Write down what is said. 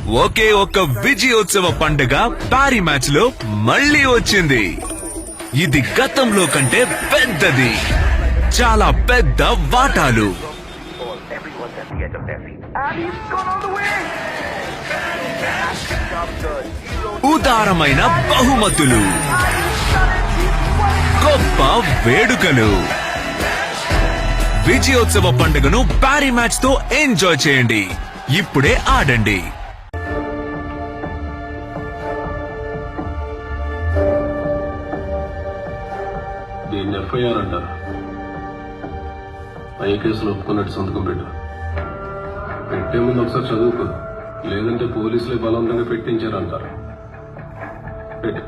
ఒకే ఒక్క విజయోత్సవ పండుగ పారి మ్యాచ్ లో మళ్ళీ వచ్చింది. ఇది గతంలో కంటే పెద్దది, చాలా పెద్ద వాటాలు, ఉదారమైన బహుమతులు, గొప్ప వేడుకలు. విజయోత్సవ పండుగను పారి మ్యాచ్ తో ఎంజాయ్ చేయండి. ఇప్పుడే ఆడండి. దీన్ని ఎఫ్ఐఆర్ అంటారు. పై కేసులో ఒప్పుకున్నట్టు సంతకం పెట్టు. పెట్టే ముందు ఒకసారి చదువుకో, లేదంటే పోలీసులే బలవంతంగా పెట్టించారంటారు. పెట్టు.